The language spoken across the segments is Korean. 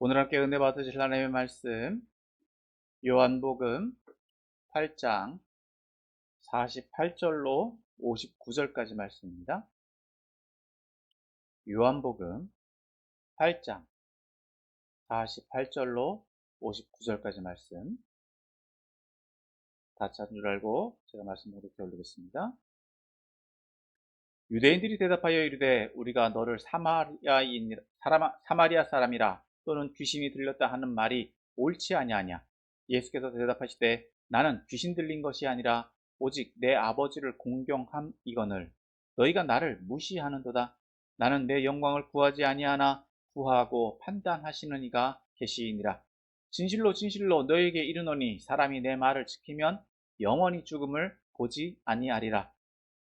오늘 함께 은혜 받으실 하나님의 말씀 요한복음 8장 48절로 59절까지 말씀입니다. 요한복음 8장 48절로 59절까지 말씀 다 찾은 줄 알고 제가 말씀을 이렇게 올리겠습니다. 유대인들이 대답하여 이르되 우리가 너를 사마리아 사람이라 또는 귀신이 들렸다 하는 말이 옳지 아니하냐. 예수께서 대답하시되 나는 귀신 들린 것이 아니라 오직 내 아버지를 공경함이거늘 너희가 나를 무시하는도다. 나는 내 영광을 구하지 아니하나 구하고 판단하시는 이가 계시니라. 진실로 진실로 너희에게 이르노니 사람이 내 말을 지키면 영원히 죽음을 보지 아니하리라.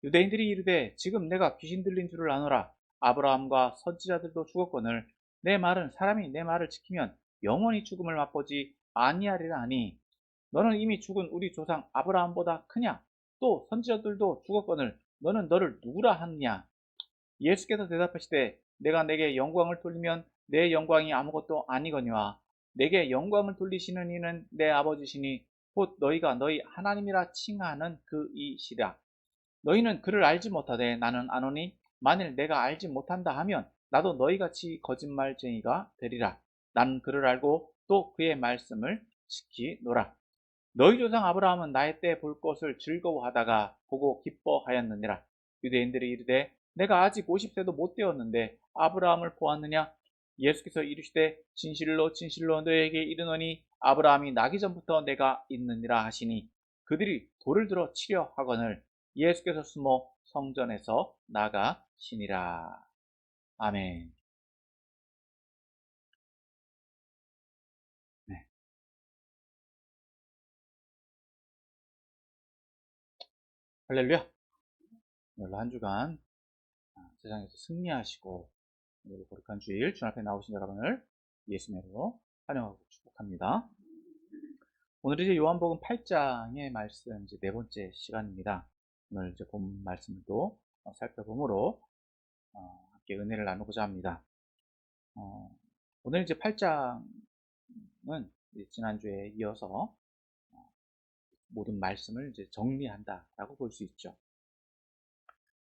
유대인들이 이르되 지금 내가 귀신 들린 줄을 아노라. 아브라함과 선지자들도 죽었거늘 내 말은 사람이 내 말을 지키면 영원히 죽음을 맛보지 아니하리라 하니 너는 이미 죽은 우리 조상 아브라함보다 크냐? 또 선지자들도 죽었거늘 너는 너를 누구라 하느냐? 예수께서 대답하시되 내가 내게 영광을 돌리면 내 영광이 아무것도 아니거니와 내게 영광을 돌리시는 이는 내 아버지시니 곧 너희가 너희 하나님이라 칭하는 그이시라. 너희는 그를 알지 못하되 나는 아노니 만일 내가 알지 못한다 하면 나도 너희같이 거짓말쟁이가 되리라. 나는 그를 알고 또 그의 말씀을 지키노라. 너희 조상 아브라함은 나의 때 볼 것을 즐거워하다가 보고 기뻐하였느니라. 유대인들이 이르되 내가 아직 50세도 못 되었는데 아브라함을 보았느냐? 예수께서 이르시되 진실로 진실로 너희에게 이르노니 아브라함이 나기 전부터 내가 있느니라 하시니 그들이 돌을 들어 치려 하거늘 예수께서 숨어 성전에서 나가시니라. 아멘. 네. 할렐루야. 오늘 한 주간 세상에서 승리하시고 오늘 거룩한 주일 주 앞에 나오신 여러분을 예수님으로 환영하고 축복합니다. 오늘 이제 요한복음 8장의 말씀 이제 네 번째 시간입니다. 오늘 이제 본 말씀도 살펴보므로 함께 은혜를 나누고자 합니다. 오늘 이제 8장은 지난주에 이어서 모든 말씀을 이제 정리한다라고 볼 수 있죠.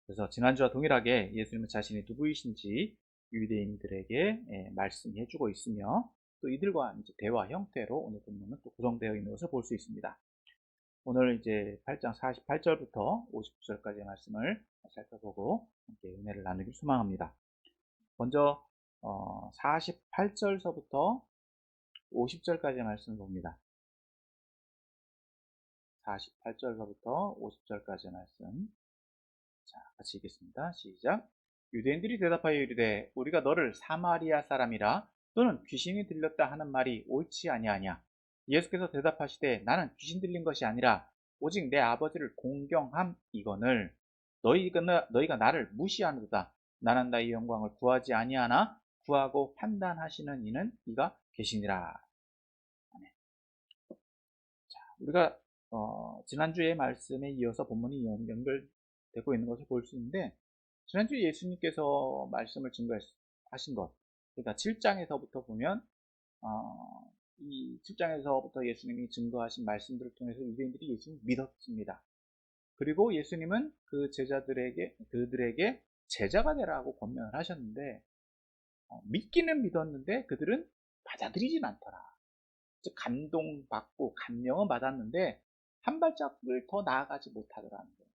그래서 지난주와 동일하게 예수님은 자신이 누구이신지 유대인들에게 말씀해 주고 있으며 또 이들과 이제 대화 형태로 오늘 본문은 또 구성되어 있는 것을 볼 수 있습니다. 오늘 이제 8장 48절부터 59절까지의 말씀을 살펴보고 함께 은혜를 나누길 소망합니다. 먼저 48절서부터 50절까지의 말씀을 봅니다. 48절서부터 50절까지의 말씀. 자, 같이 읽겠습니다. 시작. 유대인들이 대답하여 이르되 우리가 너를 사마리아 사람이라 또는 귀신이 들렸다 하는 말이 옳지 아니하냐. 예수께서 대답하시되 나는 귀신 들린 것이 아니라 오직 내 아버지를 공경함이거늘 너희가 나를 무시하는도다. 나는 나의 영광을 구하지 아니하나 구하고 판단하시는 이는 이가 계시니라. 아멘. 자, 우리가 지난주의 말씀에 이어서 본문이 연결되고 있는 것을 볼 수 있는데 지난주에 예수님께서 말씀을 증거하신 것, 그러니까 7장에서부터 보면 이 7장에서부터 예수님이 증거하신 말씀들을 통해서 유대인들이 예수님을 믿었습니다. 그리고 예수님은 그들에게 제자가 되라고 권면을 하셨는데 믿기는 믿었는데 그들은 받아들이진 않더라. 즉 감동받고 감명은 받았는데 한 발짝을 더 나아가지 못하더라는 거예요.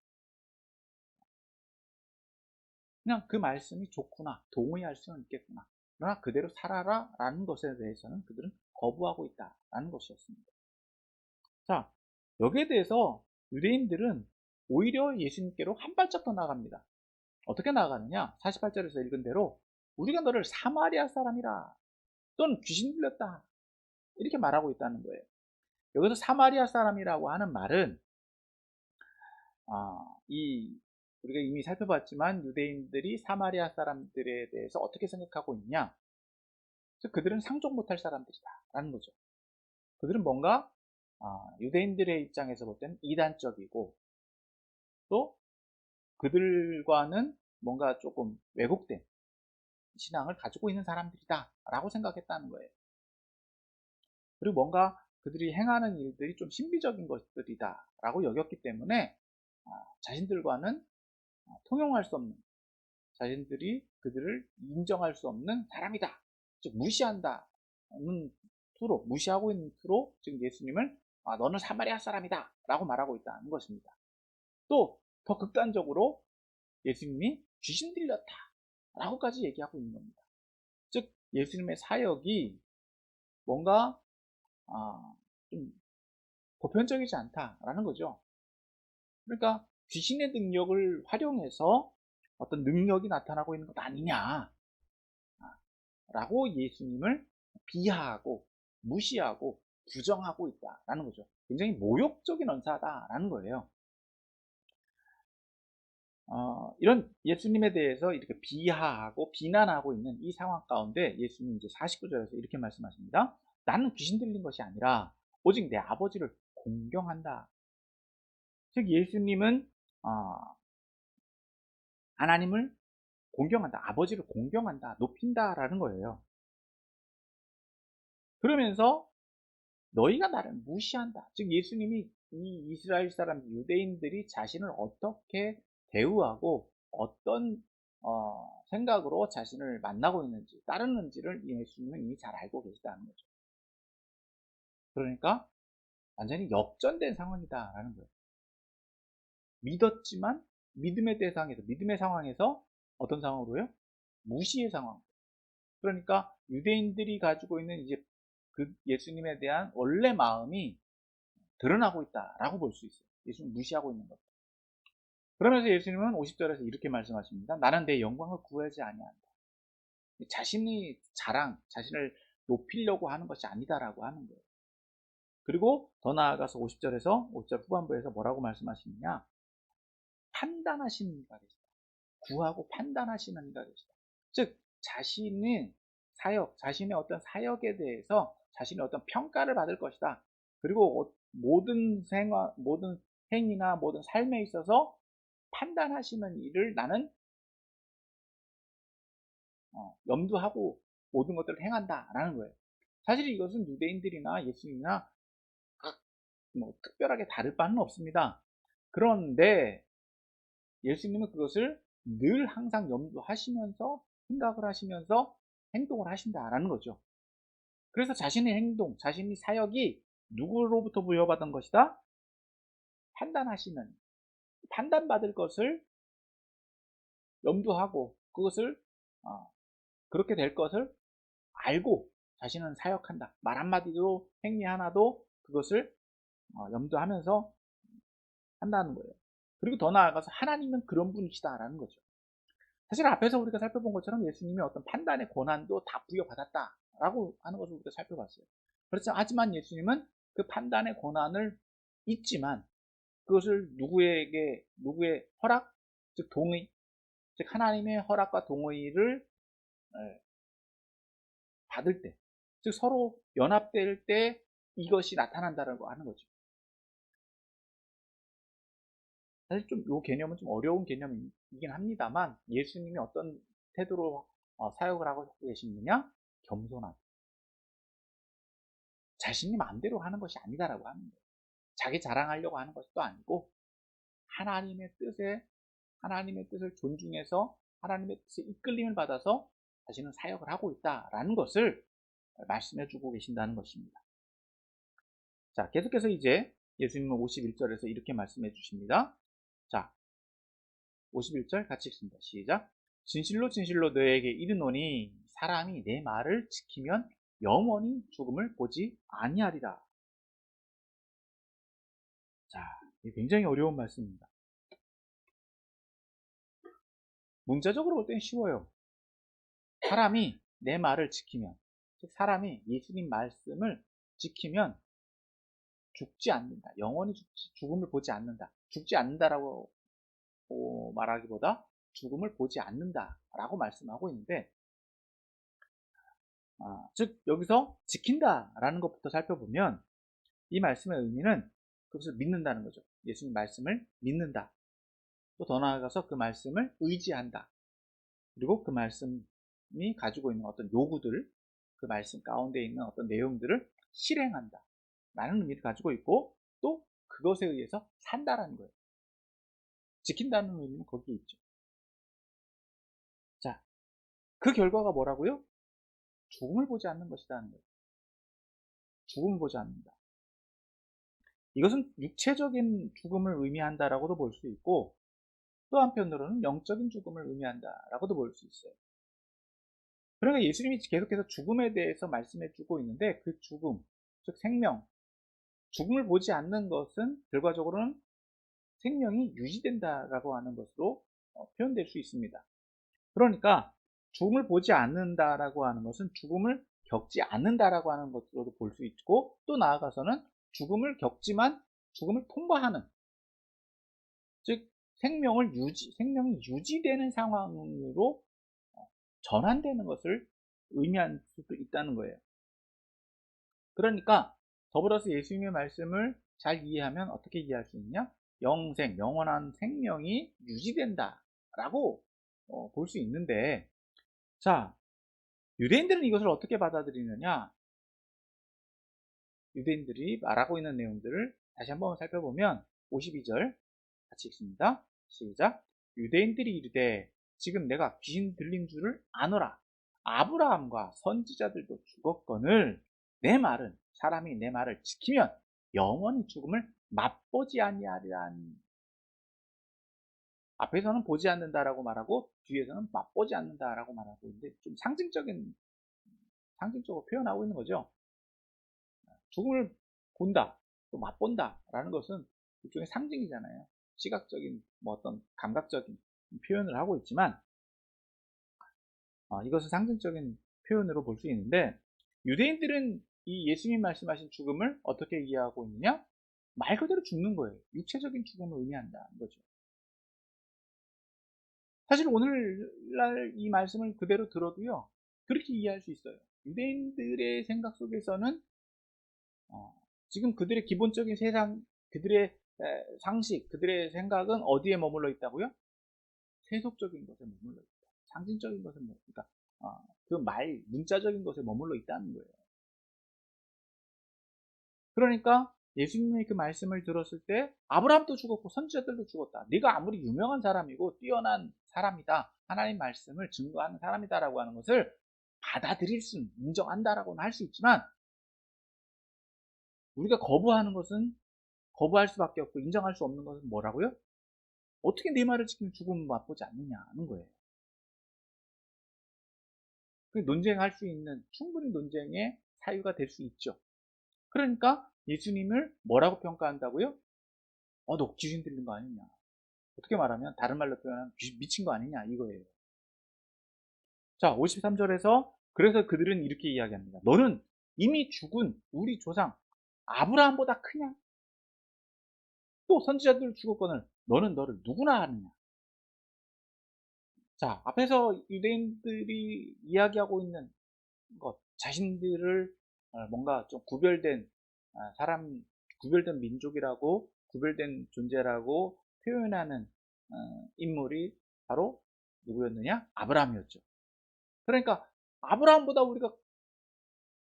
그냥 그 말씀이 좋구나, 동의할 수는 있겠구나. 그러나 그대로 살아라 라는 것에 대해서는 그들은 거부하고 있다라는 것이었습니다. 자, 여기에 대해서 유대인들은 오히려 예수님께로 한 발짝 더 나아갑니다. 어떻게 나아가느냐? 48절에서 읽은 대로 우리가 너를 사마리아 사람이라 또는 귀신 들렸다 이렇게 말하고 있다는 거예요. 여기서 사마리아 사람이라고 하는 말은 우리가 이미 살펴봤지만 유대인들이 사마리아 사람들에 대해서 어떻게 생각하고 있냐? 즉 그들은 상종 못할 사람들이다라는 거죠. 그들은 뭔가 유대인들의 입장에서 볼 때는 이단적이고 또 그들과는 뭔가 조금 왜곡된 신앙을 가지고 있는 사람들이다라고 생각했다는 거예요. 그리고 뭔가 그들이 행하는 일들이 좀 신비적인 것들이다 라고 여겼기 때문에 자신들과는 통용할 수 없는, 자신들이 그들을 인정할 수 없는 사람이다, 즉 무시한다는 투로, 무시하고 있는 투로 지금 예수님을 너는 사마리아 사람이다 라고 말하고 있다는 것입니다. 또 더 극단적으로 예수님이 귀신 들렸다 라고까지 얘기하고 있는 겁니다. 즉 예수님의 사역이 뭔가 좀 보편적이지 않다라는 거죠. 그러니까 귀신의 능력을 활용해서 어떤 능력이 나타나고 있는 것 아니냐 라고 예수님을 비하하고 무시하고 부정하고 있다라는 거죠. 굉장히 모욕적인 언사다라는 거예요. 이런 예수님에 대해서 이렇게 비하하고 비난하고 있는 이 상황 가운데 예수님 이제 49절에서 이렇게 말씀하십니다. 나는 귀신 들린 것이 아니라 오직 내 아버지를 공경한다. 즉 예수님은 하나님을 공경한다, 아버지를 공경한다, 높인다라는 거예요. 그러면서 너희가 나를 무시한다. 즉 예수님이 이 이스라엘 사람 유대인들이 자신을 어떻게 대우하고 어떤 생각으로 자신을 만나고 있는지 따르는지를 예수님은 이미 잘 알고 계시다는 거죠. 그러니까 완전히 역전된 상황이다라는 거예요. 믿었지만 믿음의 상황에서 어떤 상황으로요? 무시의 상황. 그러니까 유대인들이 가지고 있는 이제 그 예수님에 대한 원래 마음이 드러나고 있다라고 볼 수 있어요. 예수님 무시하고 있는 것. 그러면서 예수님은 50절에서 이렇게 말씀하십니다. 나는 내 영광을 구하지 아니한다. 자신이 자신을 높이려고 하는 것이 아니다라고 하는 거예요. 그리고 더 나아가서 50절에서 50절 후반부에서 뭐라고 말씀하시느냐? 판단하시는 이가 계시다. 구하고 판단하시는 이가 계시다. 즉 자신의 어떤 사역에 대해서 자신의 어떤 평가를 받을 것이다. 그리고 모든 행위나 모든 삶에 있어서 판단하시는 일을 나는 염두하고 모든 것들을 행한다라는 거예요. 사실 이것은 유대인들이나 예수님이나 뭐 특별하게 다를 바는 없습니다. 그런데 예수님은 그것을 늘 항상 염두하시면서 생각을 하시면서 행동을 하신다라는 거죠. 그래서 자신의 행동, 자신의 사역이 누구로부터 부여받은 것이다? 판단받을 것을 염두하고 그것을 그렇게 될 것을 알고 자신은 사역한다. 말 한마디도 행위 하나도 그것을 염두하면서 한다는 거예요. 그리고 더 나아가서 하나님은 그런 분이시다라는 거죠. 사실 앞에서 우리가 살펴본 것처럼 예수님이 어떤 판단의 권한도 다 부여받았다라고 하는 것을 우리가 살펴봤어요. 그렇죠. 하지만 예수님은 그 판단의 권한을 있지만 그것을 누구의 허락, 즉 동의, 즉 하나님의 허락과 동의를 받을 때, 즉 서로 연합될 때 이것이 나타난다라고 하는 거죠. 사실 좀 이 개념은 좀 어려운 개념이긴 합니다만 예수님이 어떤 태도로 사역을 하고 계시느냐? 겸손하다. 자신이 마음대로 하는 것이 아니다라고 하는 거예요. 자기 자랑하려고 하는 것도 아니고 하나님의 뜻을 존중해서 하나님의 뜻에 이끌림을 받아서 자신은 사역을 하고 있다라는 것을 말씀해 주고 계신다는 것입니다. 자, 계속해서 이제 예수님은 51절에서 이렇게 말씀해 주십니다. 자, 51절 같이 읽습니다. 시작. 진실로 진실로 너에게 이르노니 사람이 내 말을 지키면 영원히 죽음을 보지 아니하리라. 자, 이게 굉장히 어려운 말씀입니다. 문자적으로 볼 때는 쉬워요. 사람이 내 말을 지키면, 즉 사람이 예수님 말씀을 지키면 죽지 않는다. 영원히 죽음을 보지 않는다. 죽지 않는다라고 말하기보다 죽음을 보지 않는다라고 말씀하고 있는데, 즉 여기서 지킨다라는 것부터 살펴보면 이 말씀의 의미는 그것을 믿는다는 거죠. 예수님 말씀을 믿는다. 또 더 나아가서 그 말씀을 의지한다. 그리고 그 말씀이 가지고 있는 어떤 요구들, 그 말씀 가운데 있는 어떤 내용들을 실행한다 라는 의미를 가지고 있고, 또 그것에 의해서 산다라는 거예요. 지킨다는 의미는 거기에 있죠. 자, 그 결과가 뭐라고요? 죽음을 보지 않는 것이라는 거예요. 죽음을 보지 않는다. 이것은 육체적인 죽음을 의미한다라고도 볼 수 있고, 또 한편으로는 영적인 죽음을 의미한다라고도 볼 수 있어요. 그러니까 예수님이 계속해서 죽음에 대해서 말씀해 주고 있는데, 그 죽음, 즉 생명, 죽음을 보지 않는 것은 결과적으로는 생명이 유지된다라고 하는 것으로 표현될 수 있습니다. 그러니까 죽음을 보지 않는다라고 하는 것은 죽음을 겪지 않는다라고 하는 것으로도 볼 수 있고, 또 나아가서는 죽음을 겪지만 죽음을 통과하는, 즉 생명이 유지되는 상황으로 전환되는 것을 의미할 수도 있다는 거예요. 그러니까 더불어서 예수님의 말씀을 잘 이해하면 어떻게 이해할 수 있냐? 영생, 영원한 생명이 유지된다라고 볼 수 있는데, 자, 유대인들은 이것을 어떻게 받아들이느냐? 유대인들이 말하고 있는 내용들을 다시 한번 살펴보면 52절 같이 읽습니다. 시작. 유대인들이 이르되 지금 내가 귀신 들린 줄을 아노라. 아브라함과 선지자들도 죽었거늘 내 말은, 사람이 내 말을 지키면 영원히 죽음을 맛보지 아니하리라니. 앞에서는 보지 않는다라고 말하고 뒤에서는 맛보지 않는다라고 말하고 있는데, 좀 상징적으로 표현하고 있는 거죠. 죽음을 본다, 또 맛본다라는 것은 일종의 상징이잖아요. 시각적인 어떤 감각적인 표현을 하고 있지만, 이것은 상징적인 표현으로 볼 수 있는데, 유대인들은 이 예수님 말씀하신 죽음을 어떻게 이해하고 있느냐? 말 그대로 죽는 거예요. 육체적인 죽음을 의미한다는 거죠. 사실 오늘날 이 말씀을 그대로 들어도요, 그렇게 이해할 수 있어요. 유대인들의 생각 속에서는 지금 그들의 기본적인 그들의 상식, 그들의 생각은 어디에 머물러 있다고요? 세속적인 것에 머물러 있다. 상징적인 것에 머물러 있다. 그 문자적인 것에 머물러 있다는 거예요. 그러니까 예수님의 그 말씀을 들었을 때 아브라함도 죽었고 선지자들도 죽었다. 네가 아무리 유명한 사람이고 뛰어난 사람이다, 하나님 말씀을 증거하는 사람이다라고 하는 것을 받아들일 수, 인정한다라고는 할 수 있지만, 우리가 거부할 수밖에 없고 인정할 수 없는 것은 뭐라고요? 어떻게 내 말을 지키면 죽음을 맛보지 않느냐는 거예요. 그 논쟁할 수 있는, 충분히 논쟁의 사유가 될 수 있죠. 그러니까 예수님을 뭐라고 평가한다고요? 너 귀신 들린 거 아니냐. 어떻게 말하면, 다른 말로 표현하면 미친 거 아니냐 이거예요. 자, 53절에서 그래서 그들은 이렇게 이야기합니다. 너는 이미 죽은 우리 조상 아브라함보다 크냐? 또 선지자들 죽었거늘 너는 너를 누구나 아느냐? 자, 앞에서 유대인들이 이야기하고 있는 것, 자신들을 뭔가 좀 구별된 구별된 민족이라고, 구별된 존재라고 표현하는 인물이 바로 누구였느냐? 아브라함이었죠. 그러니까 아브라함보다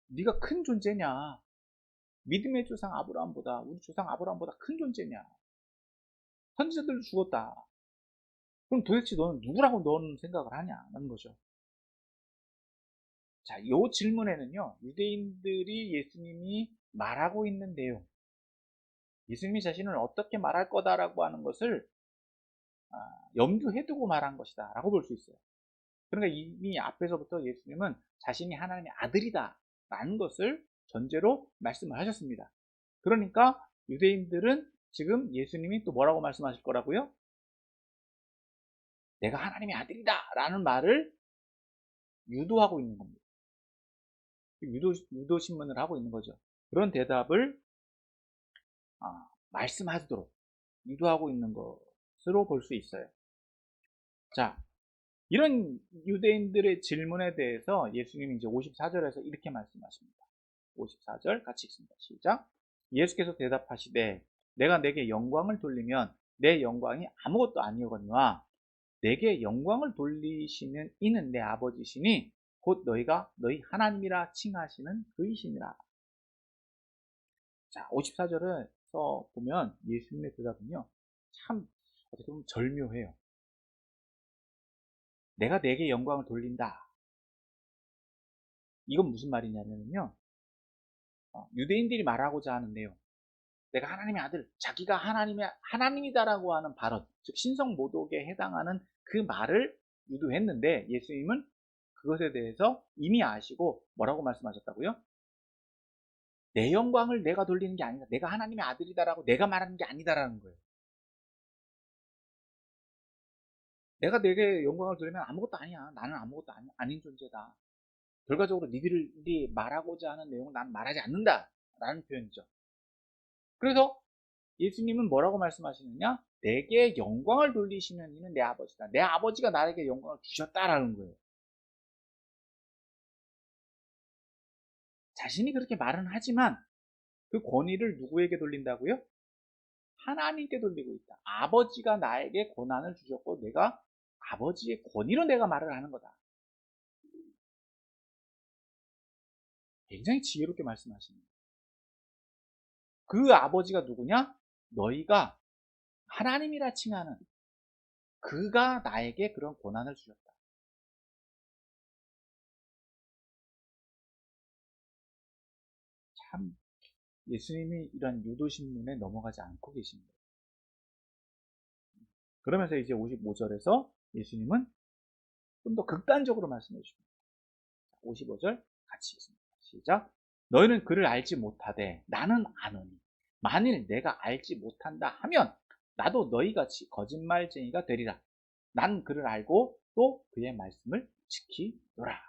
네가 큰 존재냐? 믿음의 조상 아브라함보다, 우리 조상 아브라함보다 큰 존재냐? 선지자들도 죽었다. 그럼 도대체 너는 누구라고 너는 생각을 하냐는 거죠. 자, 이 질문에는요, 유대인들이 예수님이 말하고 있는 내용, 예수님이 자신을 어떻게 말할 거다라고 하는 것을 염두에 두고 말한 것이다 라고 볼 수 있어요. 그러니까 이미 앞에서부터 예수님은 자신이 하나님의 아들이다 라는 것을 전제로 말씀을 하셨습니다. 그러니까 유대인들은 지금 예수님이 또 뭐라고 말씀하실 거라고요? 내가 하나님의 아들이다 라는 말을 유도하고 있는 겁니다. 유도신문을 하고 있는 거죠. 그런 대답을 말씀하도록 유도하고 있는 것으로 볼 수 있어요. 자, 이런 유대인들의 질문에 대해서 예수님이 이제 54절에서 이렇게 말씀하십니다. 54절 같이 읽습니다. 시작. 예수께서 대답하시되 내가 내게 영광을 돌리면 내 영광이 아무것도 아니오거니와 내게 영광을 돌리시는 이는 내 아버지시니 곧 너희가 너희 하나님이라 칭하시는 그이시니라. 자, 54절에서 보면 예수님의 대답은요, 참 어떻게 보면 절묘해요. 내가 내게 영광을 돌린다. 이건 무슨 말이냐면요, 유대인들이 말하고자 하는 내용, 내가 하나님의 아들, 자기가 하나님이다라고 하는 발언, 즉 신성 모독에 해당하는 그 말을 유도했는데 예수님은 그것에 대해서 이미 아시고 뭐라고 말씀하셨다고요? 내 영광을 내가 돌리는 게 아니다. 내가 하나님의 아들이다라고 내가 말하는 게 아니다라는 거예요. 내가 내게 영광을 돌리면 아무것도 아니야. 나는 아무것도 아닌 존재다. 결과적으로 니들이 말하고자 하는 내용을 나는 말하지 않는다 라는 표현이죠. 그래서 예수님은 뭐라고 말씀하시느냐? 내게 영광을 돌리시는 이는 내 아버지다. 내 아버지가 나에게 영광을 주셨다라는 거예요. 자신이 그렇게 말은 하지만 그 권위를 누구에게 돌린다고요? 하나님께 돌리고 있다. 아버지가 나에게 권한을 주셨고 내가 아버지의 권위로 내가 말을 하는 거다. 굉장히 지혜롭게 말씀하십니다. 그 아버지가 누구냐? 너희가 하나님이라 칭하는 그가 나에게 그런 권한을 주셨다. 참 예수님이 이런 유도신문에 넘어가지 않고 계십니다. 그러면서 이제 55절에서 예수님은 좀 더 극단적으로 말씀해 주십니다. 55절 같이 읽습니다. 시작. 너희는 그를 알지 못하되 나는 아노니 만일 내가 알지 못한다 하면 나도 너희같이 거짓말쟁이가 되리라. 난 그를 알고 또 그의 말씀을 지키노라.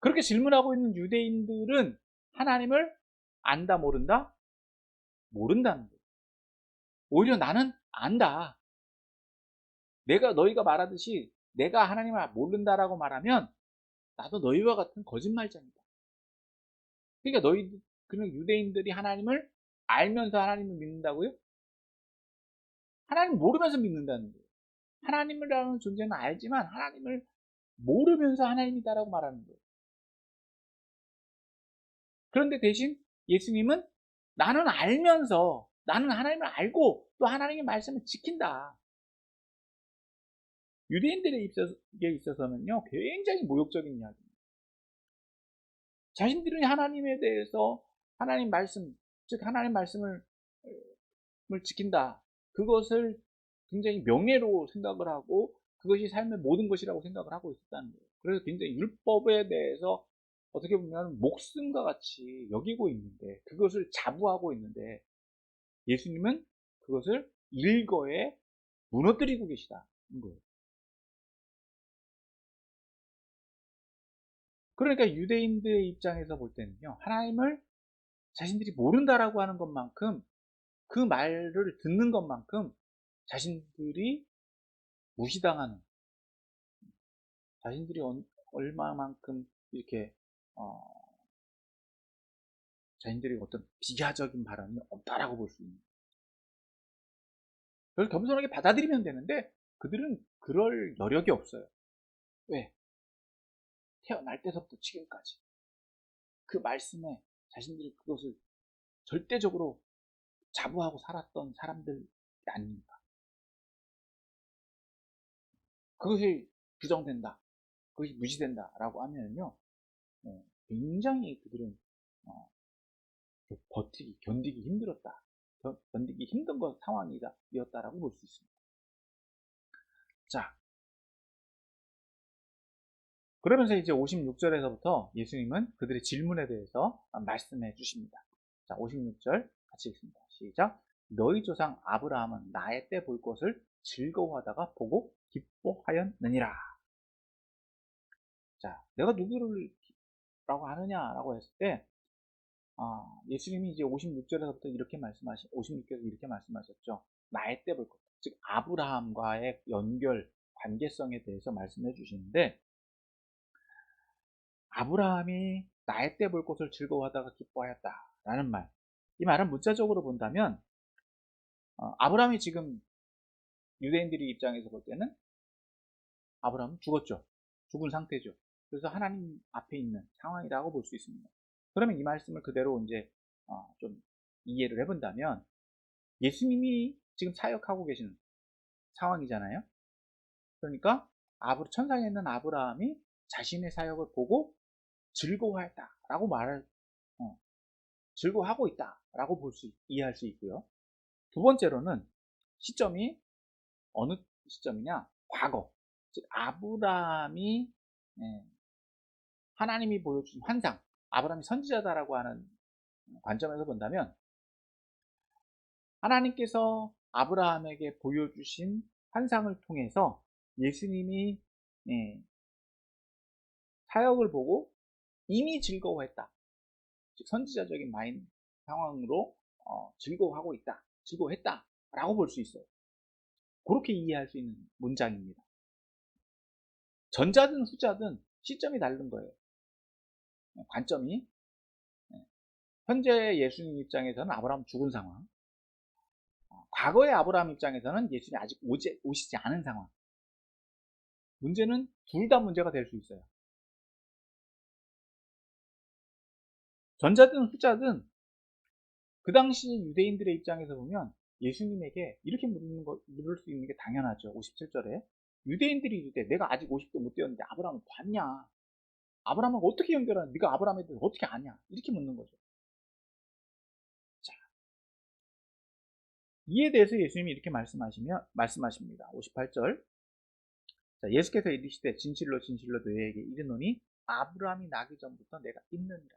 그렇게 질문하고 있는 유대인들은 하나님을 안다 모른다? 모른다는 거예요. 오히려 나는 안다. 너희가 말하듯이 내가 하나님을 모른다라고 말하면 나도 너희와 같은 거짓말쟁이다. 그러니까 그런 유대인들이 하나님을 알면서 하나님을 믿는다고요? 하나님 모르면서 믿는다는 거예요. 하나님이라는 존재는 알지만 하나님을 모르면서 하나님이다라고 말하는 거예요. 그런데 대신 예수님은 나는 알면서 나는 하나님을 알고 또 하나님의 말씀을 지킨다. 유대인들에 있어서는요 굉장히 모욕적인 이야기입니다. 자신들이 하나님에 대해서 하나님 말씀, 즉 하나님 말씀을 지킨다. 그것을 굉장히 명예로 생각을 하고 그것이 삶의 모든 것이라고 생각을 하고 있었다는 거예요. 그래서 굉장히 율법에 대해서 어떻게 보면 목숨과 같이 여기고 있는데 그것을 자부하고 있는데 예수님은 그것을 일거에 무너뜨리고 계시다는 거예요. 그러니까 유대인들의 입장에서 볼 때는요 하나님을 자신들이 모른다라고 하는 것만큼 그 말을 듣는 것만큼 자신들이 무시당하는 자신들이 얼마만큼 이렇게 자신들이 어떤 비하적인 발언이 없다라고 볼 수 있는 그걸 겸손하게 받아들이면 되는데 그들은 그럴 여력이 없어요. 왜? 태어날 때서부터 지금까지 그 말씀에 자신들이 그것을 절대적으로 자부하고 살았던 사람들이 아닙니까? 그것이 부정된다, 그것이 무시된다 라고 하면요 굉장히 그들은 견디기 힘들었다, 견디기 힘든 상황이었다라고 볼 수 있습니다. 자, 그러면서 이제 56절에서부터 예수님은 그들의 질문에 대해서 말씀해 주십니다. 자, 56절 같이 읽습니다. 시작. 너희 조상 아브라함은 나의 때 볼 것을 즐거워하다가 보고 기뻐하였느니라. 자, 내가 누구를 라고 하느냐라고 했을 때 예수님이 이제 56절에서부터 56절에서 이렇게 말씀하셨죠. 나의 때 볼 것, 즉 아브라함과의 연결, 관계성에 대해서 말씀해 주시는데 아브라함이 나의 때 볼 것을 즐거워하다가 기뻐하였다라는 말. 이 말은 문자적으로 본다면 아브라함이 지금 유대인들이 입장에서 볼 때는 아브라함은 죽었죠. 죽은 상태죠. 그래서 하나님 앞에 있는 상황이라고 볼 수 있습니다. 그러면 이 말씀을 그대로 이제 좀 이해를 해본다면 예수님이 지금 사역하고 계시는 상황이잖아요. 그러니까 천상에 있는 아브라함이 자신의 사역을 보고 즐거워했다라고 즐거워하고 있다라고 이해할 수 있고요. 두 번째로는 시점이 어느 시점이냐? 과거. 즉 아브라함이 하나님이 보여준 환상, 아브라함이 선지자다라고 하는 관점에서 본다면 하나님께서 아브라함에게 보여주신 환상을 통해서 예수님이 사역을 보고 이미 즐거워했다. 즉 선지자적인 상황으로 즐거워하고 있다, 즐거워했다라고 볼 수 있어요. 그렇게 이해할 수 있는 문장입니다. 전자든 후자든 시점이 다른 거예요. 관점이. 현재 예수님 입장에서는 아브라함 죽은 상황, 과거의 아브라함 입장에서는 예수님이 아직 오시지 않은 상황. 문제는 둘 다 문제가 될 수 있어요. 전자든 후자든 그 당시 유대인들의 입장에서 보면 예수님에게 이렇게 물을 수 있는 게 당연하죠. 57절에 유대인들이 이르되 내가 아직 50도 못 되었는데 아브라함을 봤냐? 아브라함하고 어떻게 연결하냐? 네가 아브라함에 대해서 어떻게 아냐? 이렇게 묻는 거죠. 자, 이에 대해서 예수님이 이렇게 말씀하십니다. 58절. 자, 예수께서 이르시되 진실로 진실로 너희에게 이르노니 아브라함이 나기 전부터 내가 있느니라.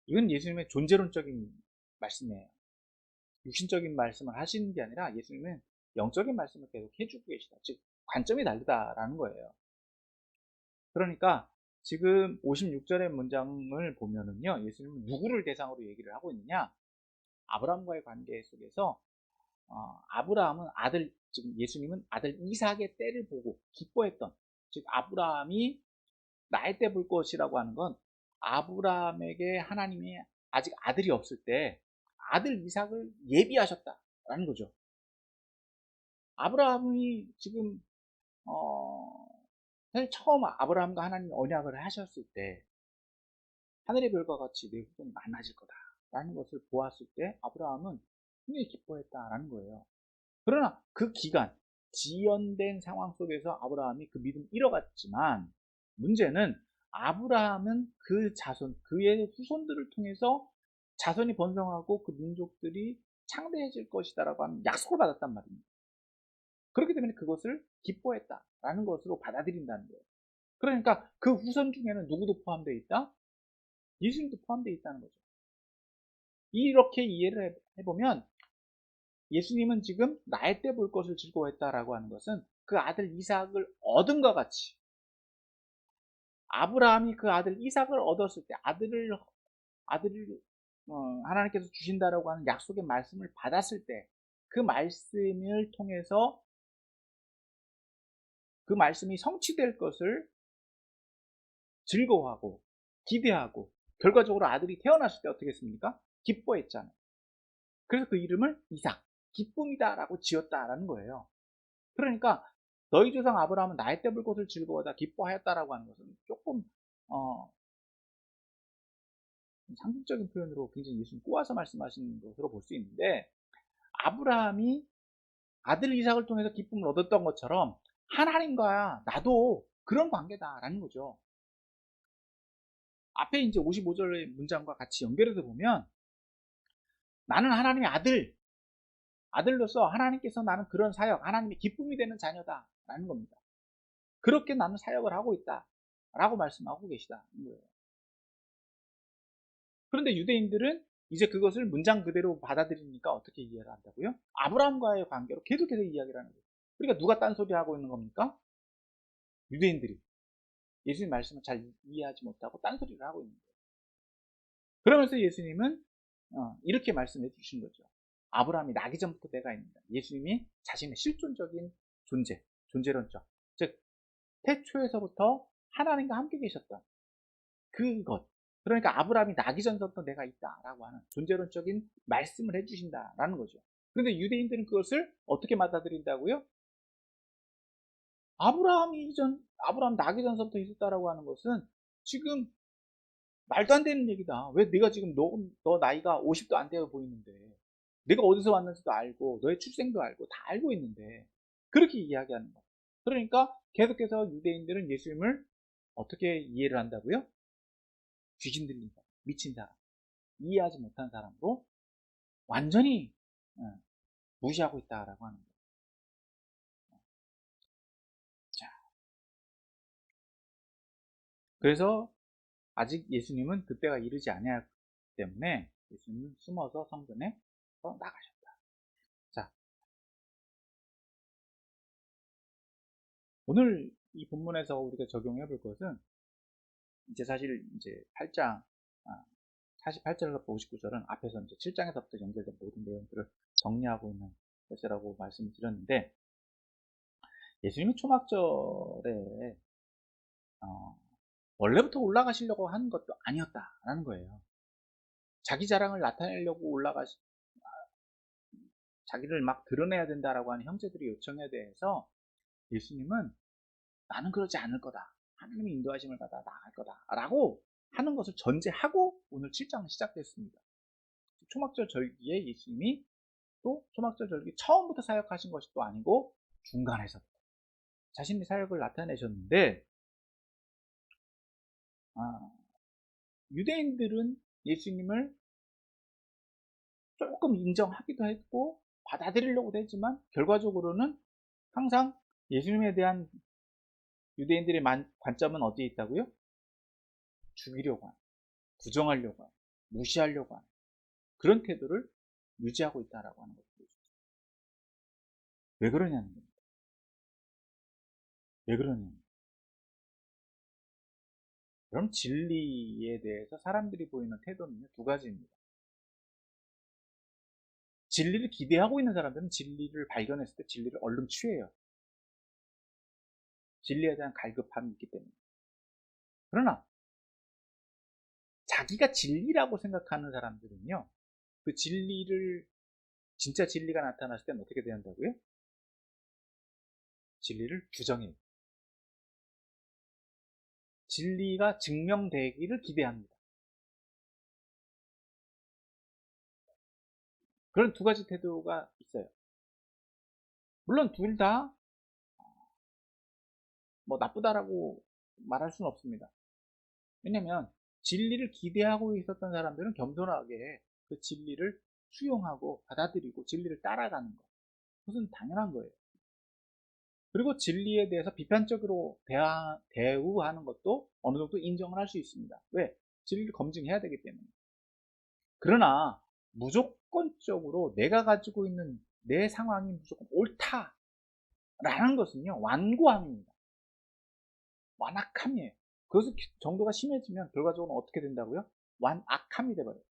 이건 예수님의 존재론적인 말씀이에요. 육신적인 말씀을 하시는 게 아니라 예수님은 영적인 말씀을 계속 해주고 계시다. 즉 관점이 다르다라는 거예요. 그러니까 지금 56절의 문장을 보면은요, 예수님은 누구를 대상으로 얘기를 하고 있느냐? 아브라함과의 관계 속에서 아브라함은 지금 예수님은 아들 이삭의 때를 보고 기뻐했던, 즉 아브라함이 나의 때 볼 것이라고 하는 건 아브라함에게 하나님이 아직 아들이 없을 때 아들 이삭을 예비하셨다라는 거죠. 아브라함이 지금 사실 처음 아브라함과 하나님이 언약을 하셨을 때 하늘의 별과 같이 내 후손이 많아질 거다라는 것을 보았을 때 아브라함은 굉장히 기뻐했다라는 거예요. 그러나 그 기간, 지연된 상황 속에서 아브라함이 그 믿음을 잃어갔지만 문제는 아브라함은 그 자손, 그의 후손들을 통해서 자손이 번성하고 그 민족들이 창대해질 것이다라고 하는 약속을 받았단 말입니다. 그렇기 때문에 그것을 기뻐했다라는 것으로 받아들인다는 거예요. 그러니까 그 후손 중에는 누구도 포함되어 있다? 예수님도 포함되어 있다는 거죠. 이렇게 이해를 해보면 예수님은 지금 나의 때 볼 것을 즐거워했다라고 하는 것은 그 아들 이삭을 얻은과 같이 아브라함이 그 아들 이삭을 얻었을 때 아들을 하나님께서 주신다라고 하는 약속의 말씀을 받았을 때 그 말씀을 통해서 그 말씀이 성취될 것을 즐거워하고 기대하고 결과적으로 아들이 태어났을 때 어떻게 했습니까? 기뻐했잖아요. 그래서 그 이름을 이삭, 기쁨이다라고 지었다라는 거예요. 그러니까 너희 조상 아브라함은 나의 때 볼 것을 즐거워하다 기뻐하였다라고 하는 것은 조금 상징적인 표현으로 굉장히 예수님 꼬아서 말씀하시는 것으로 볼 수 있는데 아브라함이 아들 이삭을 통해서 기쁨을 얻었던 것처럼 하나님과 나도 그런 관계다라는 거죠. 앞에 이제 55절의 문장과 같이 연결해서 보면 나는 하나님의 아들로서 하나님께서 나는 그런 사역, 하나님의 기쁨이 되는 자녀다라는 겁니다. 그렇게 나는 사역을 하고 있다라고 말씀하고 계시다는 거예요. 그런데 유대인들은 이제 그것을 문장 그대로 받아들이니까 어떻게 이해를 한다고요? 아브라함과의 관계로 계속해서 이야기를 하는 거예요. 그러니까 누가 딴소리 하고 있는 겁니까? 유대인들이 예수님 말씀을 잘 이해하지 못하고 딴소리를 하고 있는 거예요. 그러면서 예수님은 이렇게 말씀해 주신 거죠. 아브라함이 나기 전부터 내가 있는다. 예수님이 자신의 실존적인 존재론적, 즉 태초에서부터 하나님과 함께 계셨던 그것. 그러니까 아브라함이 나기 전부터 내가 있다라고 하는 존재론적인 말씀을 해주신다라는 거죠. 그런데 유대인들은 그것을 어떻게 받아들인다고요? 아브라함 나기 전부터 있었다라고 하는 것은 지금 말도 안 되는 얘기다. 왜 네가 지금 너 나이가 50도 안 되어 보이는데, 네가 어디서 왔는지도 알고 너의 출생도 알고 다 알고 있는데 그렇게 이야기하는 거야. 그러니까 계속해서 유대인들은 예수님을 어떻게 이해를 한다고요? 귀신 들린 사람, 미친 사람, 이해하지 못한 사람으로 완전히 무시하고 있다라고 하는 거예요. 자, 그래서 아직 예수님은 그때가 이르지 아니하기 때문에 예수님은 숨어서 성전에 나가셨다. 자, 오늘 이 본문에서 우리가 적용해 볼 것은 이제 사실 이제 8장 48절부터 59절은 앞에서 이제 7장에서부터 연결된 모든 내용들을 정리하고 있는 것이라고 말씀을 드렸는데, 예수님이 초막절에 원래부터 올라가시려고 하는 것도 아니었다라는 거예요. 자기 자랑을 나타내려고 자기를 막 드러내야 된다라고 하는 형제들의 요청에 대해서 예수님은 나는 그러지 않을 거다, 하나님의 인도하심을 받아 나갈 거다 라고 하는 것을 전제하고 오늘 7장은 시작됐습니다. 초막절 절기에 예수님이 또 초막절 절기 처음부터 사역하신 것이 또 아니고 중간에서 자신의 사역을 나타내셨는데, 유대인들은 예수님을 조금 인정하기도 했고 받아들이려고도 했지만 결과적으로는 항상 예수님에 대한 유대인들의 관점은 어디에 있다고요? 죽이려고 하는, 부정하려고 하는, 무시하려고 하는 그런 태도를 유지하고 있다라고 하는 것을 보여줍니다. 왜 그러냐는 겁니다. 왜 그러냐는. 그럼 진리에 대해서 사람들이 보이는 태도는 두 가지입니다. 진리를 기대하고 있는 사람들은 진리를 발견했을 때 진리를 얼른 취해요. 진리에 대한 갈급함이 있기 때문에. 그러나 자기가 진리라고 생각하는 사람들은요, 그 진리를, 진짜 진리가 나타났을 때는 어떻게 된다고요? 진리를 부정해요. 진리가 증명되기를 기대합니다. 그런 두 가지 태도가 있어요. 물론 둘 다 뭐 나쁘다라고 말할 수는 없습니다. 왜냐면 진리를 기대하고 있었던 사람들은 겸손하게 그 진리를 수용하고 받아들이고 진리를 따라가는 것, 그것은 당연한 거예요. 그리고 진리에 대해서 비판적으로 대우하는 것도 어느 정도 인정을 할 수 있습니다. 왜? 진리를 검증해야 되기 때문에. 그러나 무조건적으로 내가 가지고 있는 내 상황이 무조건 옳다라는 것은요, 완고함입니다. 완악함이에요. 그것이 정도가 심해지면 결과적으로 어떻게 된다고요? 완악함이 돼버려요.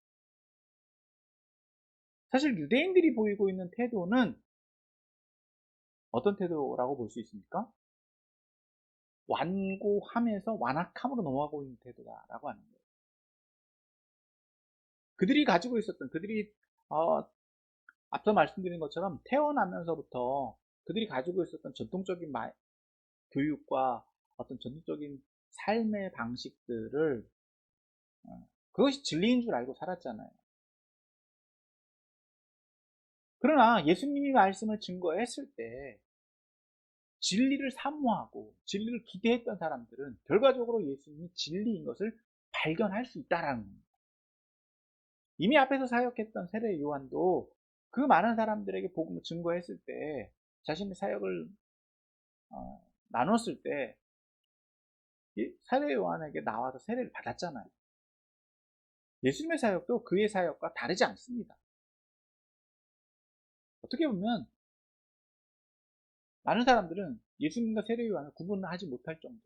사실 유대인들이 보이고 있는 태도는 어떤 태도라고 볼 수 있습니까? 완고함에서 완악함으로 넘어가고 있는 태도다라고 하는 거예요. 그들이 가지고 있었던, 그들이 앞서 말씀드린 것처럼 태어나면서부터 그들이 가지고 있었던 전통적인 교육과 어떤 전통적인 삶의 방식들을 그것이 진리인 줄 알고 살았잖아요. 그러나 예수님이 말씀을 증거했을 때 진리를 사모하고 진리를 기대했던 사람들은 결과적으로 예수님이 진리인 것을 발견할 수 있다라는 겁니다. 이미 앞에서 사역했던 세례 요한도 그 많은 사람들에게 복음을 증거했을 때, 자신의 사역을 나눴을 때 세례 요한에게 나와서 세례를 받았잖아요. 예수님의 사역도 그의 사역과 다르지 않습니다. 어떻게 보면 많은 사람들은 예수님과 세례 요한을 구분하지 못할 정도,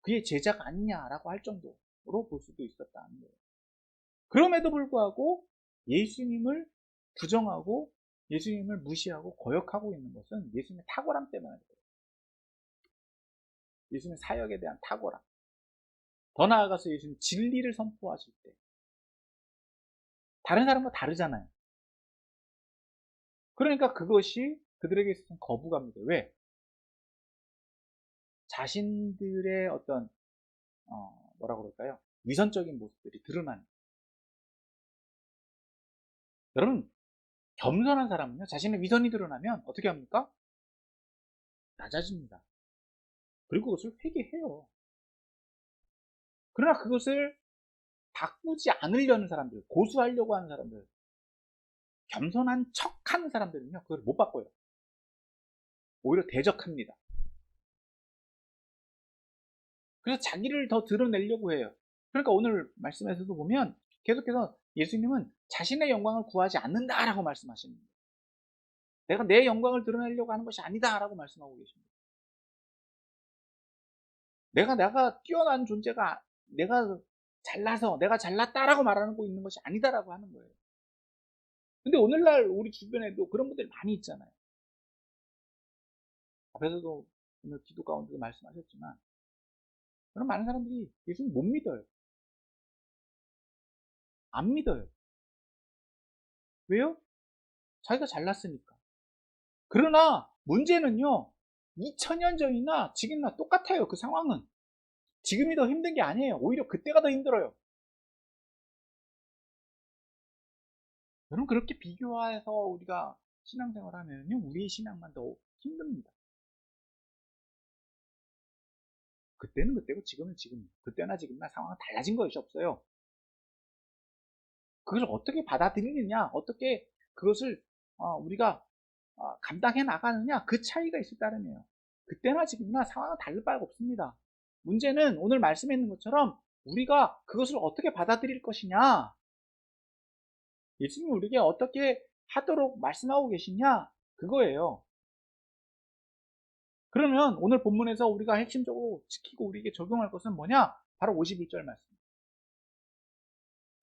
그의 제자가 아니냐라고 할 정도로 볼 수도 있었다는 거예요. 그럼에도 불구하고 예수님을 부정하고 예수님을 무시하고 거역하고 있는 것은 예수님의 탁월함 때문에 그래요. 예수님의 사역에 대한 탁월함. 더 나아가서 예수님 진리를 선포하실 때 다른 사람과 다르잖아요. 그러니까 그것이 그들에게 있어서는 거부감이죠. 왜? 자신들의 어떤 뭐라 그럴까요? 위선적인 모습들이 드러나는. 여러분, 겸손한 사람은요, 자신의 위선이 드러나면 어떻게 합니까? 낮아집니다. 그리고 그것을 회개해요. 그러나 그것을 바꾸지 않으려는 사람들, 고수하려고 하는 사람들, 겸손한 척 하는 사람들은요, 그걸 못 바꿔요. 오히려 대적합니다. 그래서 자기를 더 드러내려고 해요. 그러니까 오늘 말씀에서도 보면 계속해서 예수님은 자신의 영광을 구하지 않는다라고 말씀하시는 거예요. 내가 내 영광을 드러내려고 하는 것이 아니다라고 말씀하고 계십니다. 내가 뛰어난 존재가, 내가 잘나서 내가 잘났다라고 말하고 있는 것이 아니다라고 하는 거예요. 근데 오늘날 우리 주변에도 그런 분들이 많이 있잖아요. 앞에서도 오늘 기도 가운데도 말씀하셨지만, 그런 많은 사람들이 예수님 못 믿어요. 안 믿어요. 왜요? 자기가 잘났으니까. 그러나 문제는요, 2000년 전이나 지금이나 똑같아요. 그 상황은. 지금이 더 힘든 게 아니에요. 오히려 그때가 더 힘들어요. 여러분, 그렇게 비교해서 우리가 신앙생활 하면요, 우리의 신앙만 더 힘듭니다. 그때는 그때고 지금은 지금. 그때나 지금이나 상황은 달라진 것이 없어요. 그걸 어떻게 받아들이느냐, 어떻게 그것을 우리가 감당해 나가느냐, 그 차이가 있을 따름이에요. 그때나 지금이나 상황은 다를 바가 없습니다. 문제는 오늘 말씀해 있는 것처럼 우리가 그것을 어떻게 받아들일 것이냐, 예수님이 우리에게 어떻게 하도록 말씀하고 계시냐, 그거예요. 그러면 오늘 본문에서 우리가 핵심적으로 지키고 우리에게 적용할 것은 뭐냐? 바로 51절 말씀.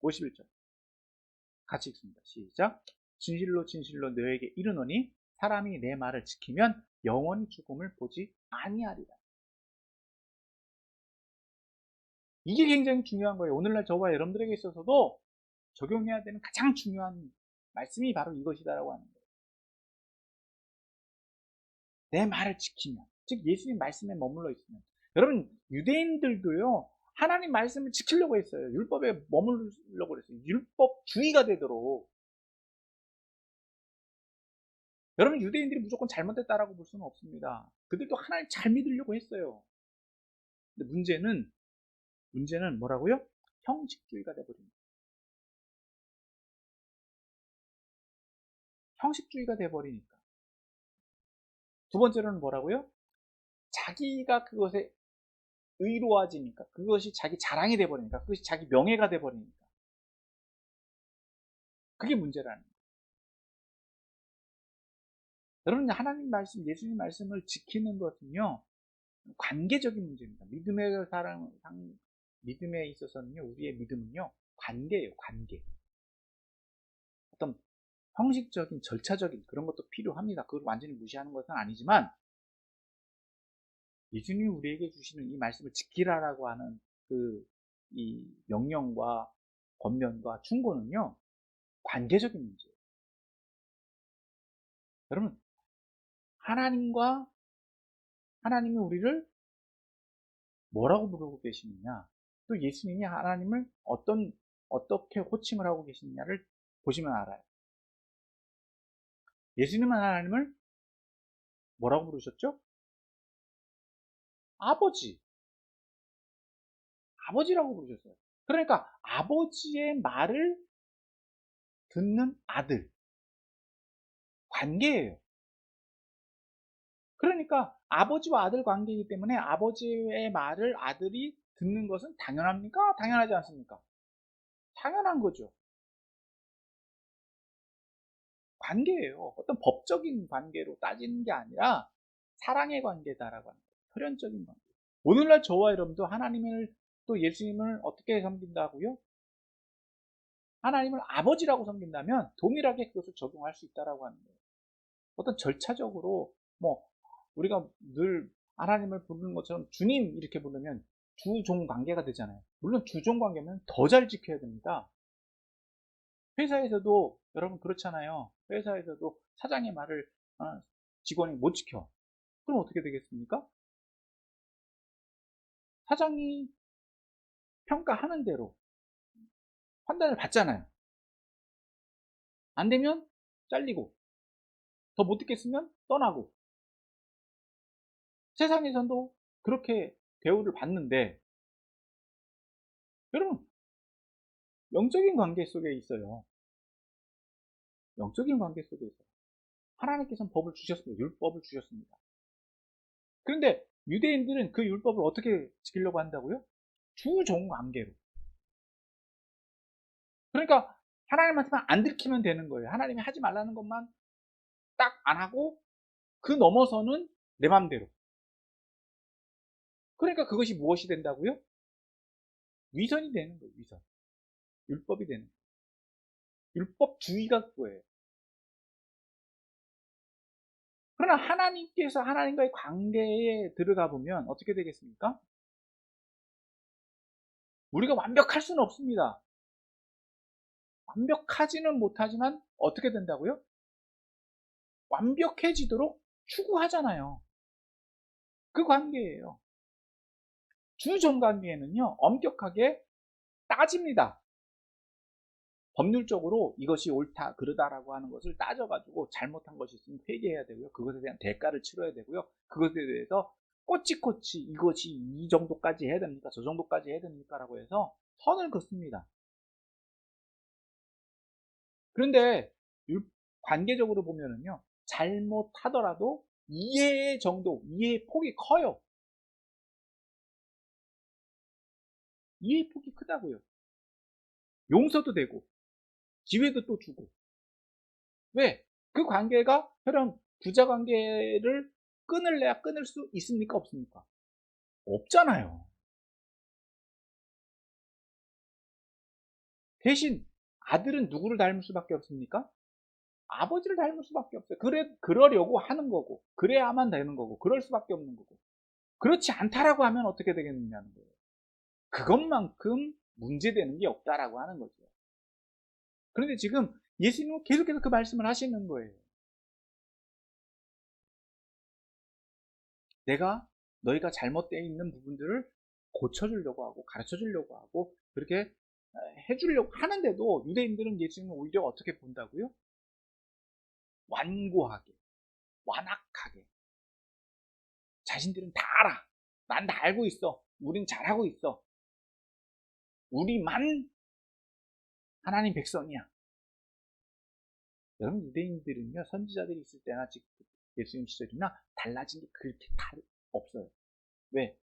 51절. 같이 읽습니다. 시작. 진실로 진실로 너에게 이르노니 사람이 내 말을 지키면 영원히 죽음을 보지 아니하리라. 이게 굉장히 중요한 거예요. 오늘날 저와 여러분들에게 있어서도 적용해야 되는 가장 중요한 말씀이 바로 이것이다라고 하는 거예요. 내 말을 지키면, 즉 예수님 말씀에 머물러 있으면. 여러분, 유대인들도요, 하나님 말씀을 지키려고 했어요. 율법에 머무르려고 그랬어요. 율법주의가 되도록. 여러분, 유대인들이 무조건 잘못됐다라고 볼 수는 없습니다. 그들도 하나님 잘 믿으려고 했어요. 근데 문제는 뭐라고요? 형식주의가 돼버립니다. 형식주의가 돼버리니까. 두 번째로는 뭐라고요? 자기가 그것에 의로워지니까, 그것이 자기 자랑이 돼버리니까, 그것이 자기 명예가 돼버리니까. 그게 문제라는 거예요. 여러분, 하나님 말씀, 예수님 말씀을 지키는 것은요, 관계적인 문제입니다. 믿음에 있어서는요, 우리의 믿음은요, 관계예요, 관계. 어떤 형식적인, 절차적인 그런 것도 필요합니다. 그걸 완전히 무시하는 것은 아니지만, 예수님이 우리에게 주시는 이 말씀을 지키라라고 하는 이 명령과 권면과 충고는요, 관계적인 문제예요. 여러분, 하나님이 우리를 뭐라고 부르고 계시느냐, 또 예수님이 하나님을 어떻게 호칭을 하고 계시느냐를 보시면 알아요. 예수님은 하나님을 뭐라고 부르셨죠? 아버지라고 부르셨어요. 그러니까 아버지의 말을 듣는 아들, 관계예요. 그러니까 아버지와 아들 관계이기 때문에 아버지의 말을 아들이 듣는 것은 당연합니까? 당연하지 않습니까? 당연한 거죠. 관계예요. 어떤 법적인 관계로 따지는 게 아니라 사랑의 관계다라고 하는 거예요. 혈연적인 관계. 오늘날 저와 여러분도 하나님을, 또 예수님을 어떻게 섬긴다고요? 하나님을 아버지라고 섬긴다면 동일하게 그것을 적용할 수 있다라고 하는 거예요. 어떤 절차적으로 우리가 늘 하나님을 부르는 것처럼 주님 이렇게 부르면 주종 관계가 되잖아요. 물론 주종 관계면 더 잘 지켜야 됩니다. 회사에서도 여러분 그렇잖아요. 회사에서도 사장의 말을 직원이 못 지켜. 그럼 어떻게 되겠습니까? 사장이 평가하는 대로 판단을 받잖아요. 안 되면 잘리고, 더 못 듣겠으면 떠나고. 세상에서도 그렇게 대우를 받는데, 여러분, 영적인 관계 속에 있어요. 영적인 관계 속에 있어요. 하나님께서는 법을 주셨습니다. 율법을 주셨습니다. 그런데 유대인들은 그 율법을 어떻게 지키려고 한다고요? 주종 관계로. 그러니까 하나님한테만 안 들키면 되는 거예요. 하나님이 하지 말라는 것만 딱 안 하고 그 넘어서는 내 맘대로. 그러니까 그것이 무엇이 된다고요? 위선이 되는 거예요. 위선. 율법이 되는 거예요. 율법주의가 그거예요. 그러나 하나님께서 하나님과의 관계에 들어가 보면 어떻게 되겠습니까? 우리가 완벽할 수는 없습니다. 완벽하지는 못하지만 어떻게 된다고요? 완벽해지도록 추구하잖아요. 그 관계예요. 주종 관계에는요, 엄격하게 따집니다. 법률적으로 이것이 옳다, 그르다라고 하는 것을 따져가지고 잘못한 것이 있으면 회개해야 되고요. 그것에 대한 대가를 치러야 되고요. 그것에 대해서 꼬치꼬치 이것이 이 정도까지 해야 됩니까? 저 정도까지 해야 됩니까? 라고 해서 선을 긋습니다. 그런데 관계적으로 보면은요, 잘못하더라도 이해의 정도, 이해의 폭이 커요. 이해의 폭이 크다고요. 용서도 되고, 기회도 또 주고. 왜? 그 관계가 혈연 부자 관계를 끊을래야 끊을 수 있습니까? 없습니까? 없잖아요. 대신 아들은 누구를 닮을 수밖에 없습니까? 아버지를 닮을 수밖에 없어요. 그러려고 하는 거고, 그래야만 되는 거고, 그럴 수밖에 없는 거고. 그렇지 않다라고 하면 어떻게 되겠느냐는 거예요. 그것만큼 문제되는 게 없다라고 하는 거죠. 그런데 지금 예수님은 계속해서 그 말씀을 하시는 거예요. 내가 너희가 잘못되어 있는 부분들을 고쳐주려고 하고 가르쳐주려고 하고 그렇게 해주려고 하는데도 유대인들은 예수님을 오히려 어떻게 본다고요? 완고하게, 완악하게. 자신들은 다 알아. 난 다 알고 있어. 우린 잘하고 있어. 우리만 하나님 백성이야. 여러분, 유대인들은요, 선지자들이 있을 때나 지금 예수님 시절이나 달라진 게 그렇게 다 없어요. 왜?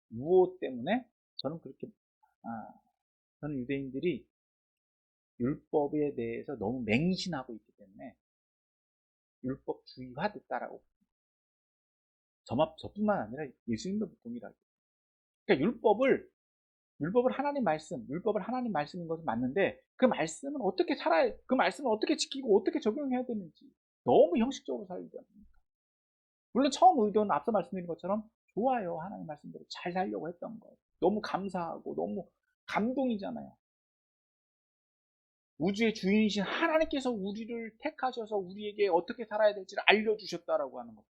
무엇 때문에? 저는 그렇게, 저는 유대인들이 율법에 대해서 너무 맹신하고 있기 때문에 율법주의화 됐다라고. 저뿐만 아니라 예수님도 동일하게. 그러니까 율법을 율법을 하나님 말씀인 것은 맞는데 그 말씀은 어떻게 살아야, 그 말씀을 어떻게 지키고 어떻게 적용해야 되는지 너무 형식적으로 살지 않습니까? 물론 처음 의도는 앞서 말씀드린 것처럼 좋아요. 하나님 말씀대로 잘 살려고 했던 거예요. 너무 감사하고 너무 감동이잖아요. 우주의 주인이신 하나님께서 우리를 택하셔서 우리에게 어떻게 살아야 될지를 알려주셨다라고 하는 것.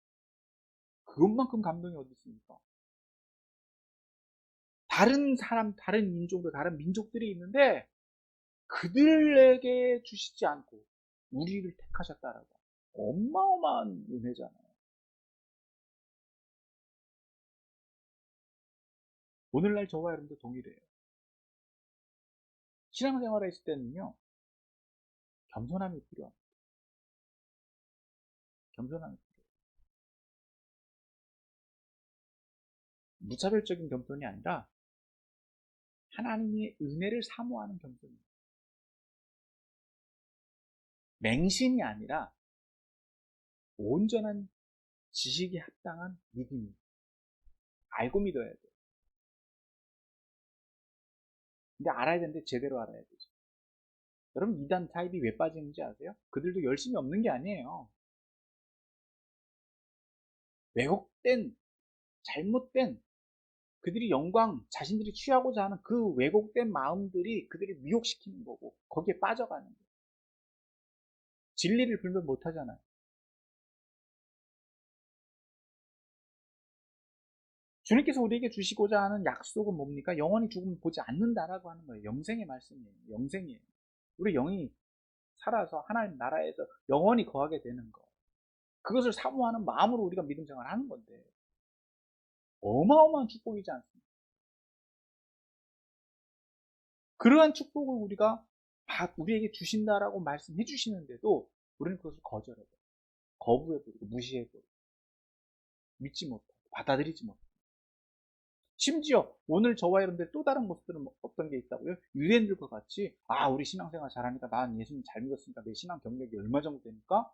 그것만큼 감동이 어디 있습니까? 다른 사람, 다른 인종도, 다른 민족들이 있는데 그들에게 주시지 않고 우리를 택하셨다라고. 어마어마한 은혜잖아요. 오늘날 저와 여러분도 동일해요. 신앙생활에 있을 때는요, 겸손함이 필요합니다. 겸손함이 필요해요. 무차별적인 겸손이 아니라 하나님의 은혜를 사모하는 겸손이에요. 맹신이 아니라 온전한 지식에 합당한 믿음이. 알고 믿어야 돼요. 근데 알아야 되는데 제대로 알아야 되죠. 여러분, 이단 타입이 왜 빠지는지 아세요? 그들도 열심히 없는 게 아니에요. 왜곡된, 잘못된, 그들이 영광, 자신들이 취하고자 하는 그 왜곡된 마음들이 그들을 미혹시키는 거고 거기에 빠져가는 거예요. 진리를 불면 못하잖아요. 주님께서 우리에게 주시고자 하는 약속은 뭡니까? 영원히 죽음을 보지 않는다라고 하는 거예요. 영생의 말씀이에요. 영생이에요. 우리 영이 살아서 하나님 나라에서 영원히 거하게 되는 거. 그것을 사모하는 마음으로 우리가 믿음 생활을 하는 건데 어마어마한 축복이지 않습니까? 그러한 축복을 우리에게 주신다라고 말씀해 주시는데도 우리는 그것을 거절해요. 거부해버리고 무시해버리고 믿지 못하고 받아들이지 못하고, 심지어 오늘 저와 여러분들 또 다른 모습들은 어떤 게 있다고요? 유대인들과 같이 우리 신앙생활 잘하니까 난 예수님 잘 믿었으니까 내 신앙 경력이 얼마 정도 되니까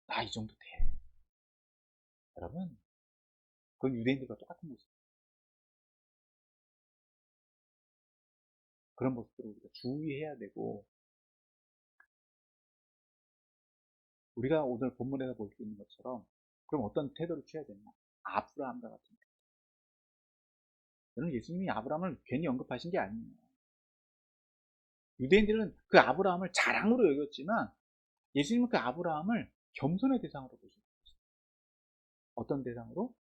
나 이 정도 돼. 여러분, 그건 유대인들과 똑같은 모습. 그런 모습들을 우리가 주의해야 되고, 우리가 오늘 본문에서 볼 수 있는 것처럼 그럼 어떤 태도를 취해야 되냐? 아브라함과 같은 태도. 저는 예수님이 아브라함을 괜히 언급하신 게 아니에요. 유대인들은 그 아브라함을 자랑으로 여겼지만 예수님은 그 아브라함을 겸손의 대상으로 보셨어요. 어떤 대상으로?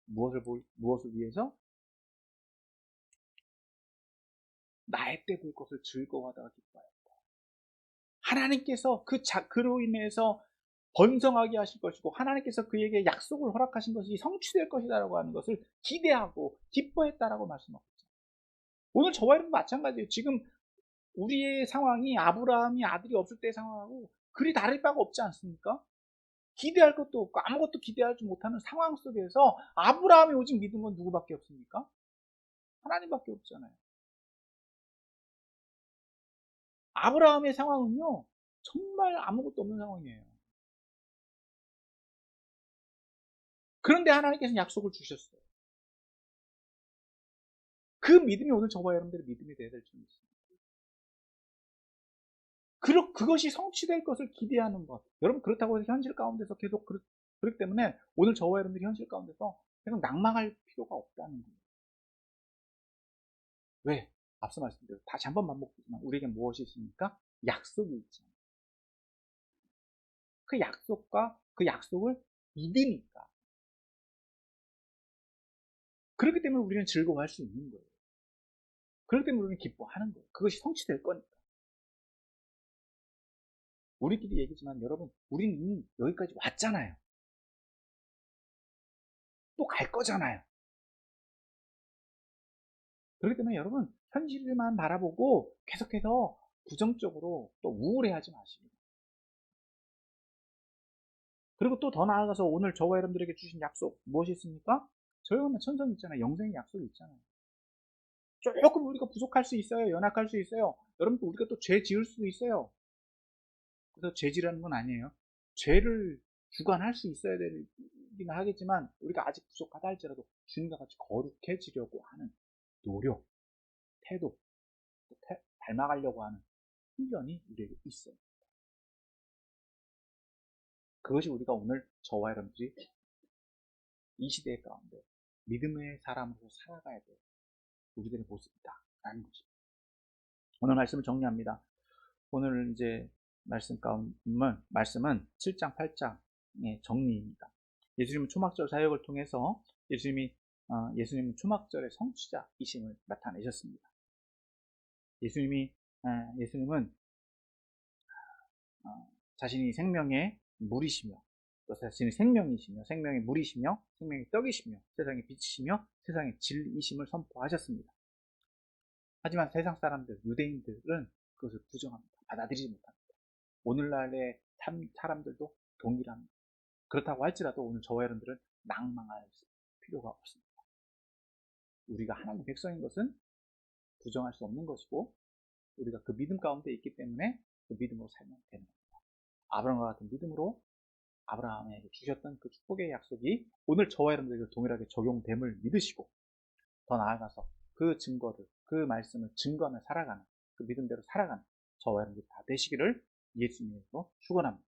무엇을 위해서? 나의 때 볼 것을 즐거워하다가 기뻐하였다. 하나님께서 그로 인해서 번성하게 하실 것이고 하나님께서 그에게 약속을 허락하신 것이 성취될 것이다라고 하는 것을 기대하고 기뻐했다라고 말씀하고 있죠. 오늘 저와 여러분 마찬가지예요. 지금 우리의 상황이 아브라함이 아들이 없을 때의 상황하고 그리 다를 바가 없지 않습니까? 기대할 것도 없고 아무것도 기대하지 못하는 상황 속에서 아브라함이 오직 믿은 건 누구밖에 없습니까? 하나님밖에 없잖아요. 아브라함의 상황은요, 정말 아무것도 없는 상황이에요. 그런데 하나님께서는 약속을 주셨어요. 그 믿음이 오늘 저와 여러분들의 믿음이 되어야 될 줄 믿습니다. 그것이 성취될 것을 기대하는 것. 여러분, 그렇다고 해서 현실 가운데서 계속 그렇기 때문에 오늘 저와 여러분들이 현실 가운데서 계속 낭망할 필요가 없다는 거예요. 왜? 앞서 말씀드렸죠. 다시 한번 반복되지만 우리에게 무엇이 있습니까? 약속이 있잖아요. 그 약속을 믿으니까. 그렇기 때문에 우리는 즐거워할 수 있는 거예요. 그렇기 때문에 우리는 기뻐하는 거예요. 그것이 성취될 거니까. 우리끼리 얘기지만 여러분, 우리는 이미 여기까지 왔잖아요. 또 갈 거잖아요. 그렇기 때문에 여러분, 현실만 바라보고 계속해서 부정적으로 또 우울해하지 마시고, 그리고 또 더 나아가서 오늘 저와 여러분들에게 주신 약속 무엇이 있습니까? 저희는 천성이 있잖아요. 영생의 약속이 있잖아요. 조금 우리가 부족할 수 있어요. 연약할 수 있어요. 여러분, 우리가 또 죄 지을 수도 있어요. 그래서 죄지라는 건 아니에요. 죄를 주관할 수 있어야 되긴 하겠지만 우리가 아직 부족하다 할지라도 주님과 같이 거룩해지려고 하는 노력, 태도, 닮아가려고 하는 훈련이 우리에게 있어요. 그것이 우리가 오늘 저와 여러분들이 이 시대 가운데 믿음의 사람으로 살아가야 될 우리들의 모습이다라는 것입니다. 오늘 말씀을 정리합니다. 오늘 이제 말씀은 7장, 8장의 정리입니다. 예수님은 초막절 사역을 통해서 예수님은 초막절의 성취자이심을 나타내셨습니다. 예수님은 자신이 생명의 물이시며 또 자신이 생명이시며 생명의 물이시며 생명의 떡이시며 세상의 빛이시며 세상의 진리이심을 선포하셨습니다. 하지만 세상 사람들, 유대인들은 그것을 부정합니다. 받아들이지 못합니다. 오늘날의 사람들도 동일합니다. 그렇다고 할지라도 오늘 저와 여러분들은 낭망할 필요가 없습니다. 우리가 하나님의 백성인 것은 부정할 수 없는 것이고 우리가 그 믿음 가운데 있기 때문에 그 믿음으로 살면 되는 겁니다. 아브라함과 같은 믿음으로 아브라함에게 주셨던 그 축복의 약속이 오늘 저와 여러분들에게 동일하게 적용됨을 믿으시고 더 나아가서 그 증거를, 그 말씀을 증거하며 살아가는, 그 믿음대로 살아가는 저와 여러분들이 다 되시기를 예수님으로 축원합니다.